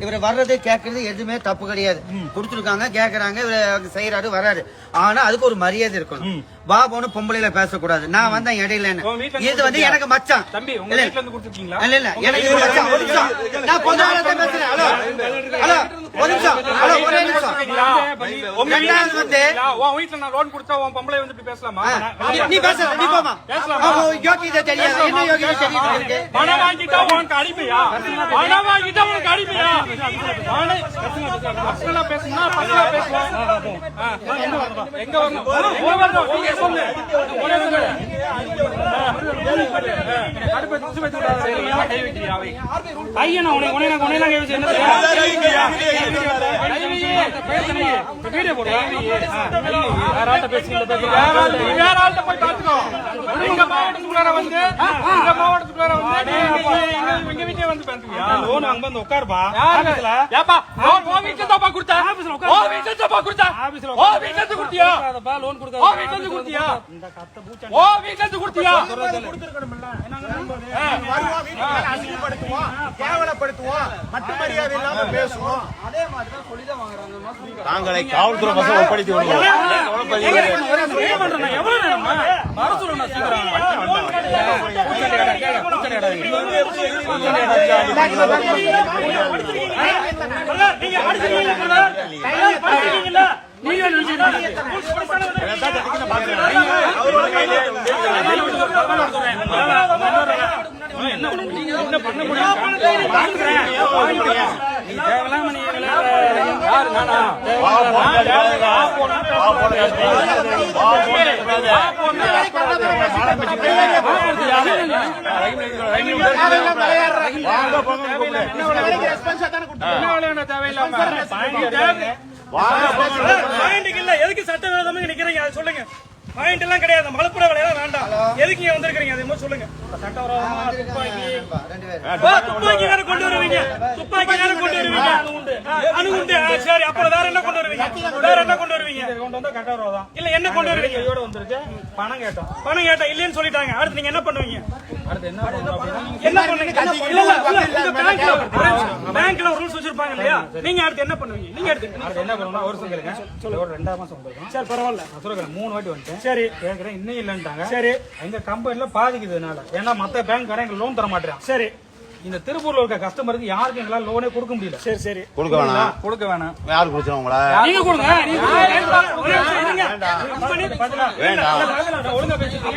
இவரை வர்றது கேட்கறது எதுவுமே தப்பு கிடையாது. கொடுத்துருக்காங்க, கேக்குறாங்க, இவரு செய்யறாரு, வராரு. ஆனா அதுக்கு ஒரு மரியாதை இருக்கணும். பாபோன்னு பொம்பளையில பேசக்கூடாது. நான் வந்தேன் இடையில. இது வந்து எனக்கு மச்சான். இல்ல இல்ல, எனக்கு மச்சான். ஒரு நிமிஷம், நான் கொஞ்ச நாள் தான் பேசுறேன். ஹலோ ஹலோ, ஒரு நிமிஷம், ஹலோ, ஒரே நிமிஷம். வந்து உன் வீட்டுல நான் லோன் கொடுத்தா உன் பொம்பளை வந்து பேசலாமா? நீ பேச, நீ போமா. யோகிதை தெரியாது, என்ன யோகிதை தெரியுது? பணம் வாங்கிட்டா உனக்கு அடிமையா? பணம் வாங்கிட்டா உனக்கு அடிமையா? பசங்களா பேசணும்னா பசங்களா பேசலாம். எங்க வரணும்? சொல்லு. ஐயனா உனக்கு கை வச்சு என்ன வீடியோ போடு. வேற ஆள்கிட்ட பேசுறீங்க, வேற ஆள்கிட்ட போய் பாத்துக்கோ. எங்க மாவட்டத்துக்குள்ளார வந்து எங்க வீட்டே வந்து பேசுவியா? லோன் அங்க வந்து உட்காருப்பா. ஏப்பா லோன் வீட்டுல தப்பா கொடுத்தா? ஓ வீட்டுல தப்பா கொடுத்தா? ஓ வீட்டுல இருந்து கொடுத்தியா? லோன் கொடுத்தா? ஓ வீட்டுல இருந்து கொடுத்தியா? ஓ வீட்டுல இருந்து கொடுத்தியா? கொடுத்துருக்கணும்ல. வருவா வீட்டுல அசிங்கப்படுத்துவோம், கேவலப்படுத்துவோம், மட்டு மரியாதை இல்லாம பேசுவோம். அதே மாதிரி தான் சொல்லி தான் வாங்குறாங்க. தாங்களை காவல்துறை பசங்க ஒப்படைத்து விடுவோம். எவ்வளவு நேரமா வர சொல்லணும்? என்ன பண்ண முடியும்? எதுக்கு சட்டவிரோதமா நிக்கிறீங்க? அது சொல்லுங்க. பாயிண்ட் எல்லாம் கிடையாது. மலப்புற வேலையெல்லாம் வேண்டாம். எதுக்கு இங்க வந்திருக்கீங்க? அது சொல்லுங்க. சட்டவிரோதமா துப்பாக்கி வேற கொண்டு வருவீங்க. துப்பாக்கி வேற கொண்டு வருவீங்க. அணு உண்டு. சரி, அப்புறம் வேற என்ன கொண்டு வருவீங்க? வேற என்ன கொண்டு வருவீங்க? கொண்டு வந்தா சட்டவிரோதம். இல்ல என்ன கொண்டு வருவீங்க? இதோட வந்துருக்கு. பணம் கேட்டோம். பணம் கேட்டா இல்லன்னு சொல்லிட்டாங்க. அடுத்து நீங்க என்ன பண்ணுவீங்க? அடுத்து என்ன பண்ணுவீங்க? பேங்க்ல ஒரு ரூல்ஸ் வச்சிருப்பாங்க இல்லையா? நீங்க அடுத்து என்ன பண்ணுவீங்க? நீங்க அடுத்து என்ன பண்ணுவீங்க? ஒரு சொல்லுங்க. சொல்ல ஒரு 2 மாசம் வந்துரும். சரி பரவாயில்ல. நான் சொல்றேன் 3 வாட்டி வந்துட்டேன். சரி கேக்குறேன், இன்னும் இல்லன்றாங்க. சரி, எங்க கம்பெனில பாதிக்குதுனால, ஏன்னா மத்த பேங்க் காரங்க எங்களுக்கு லோன் தர மாட்டேறான். சரி, இந்த திருப்பூர்ல இருக்க கஸ்டமருக்கு யாருக்கும் எங்களால லோனே கொடுக்க முடியல. சரி சரி, கொடுக்க வேணாம். யாரு கொடுத்தோம் உங்கள? நீங்க கொடுங்க. ஒழுங்கா பேசுறீங்க.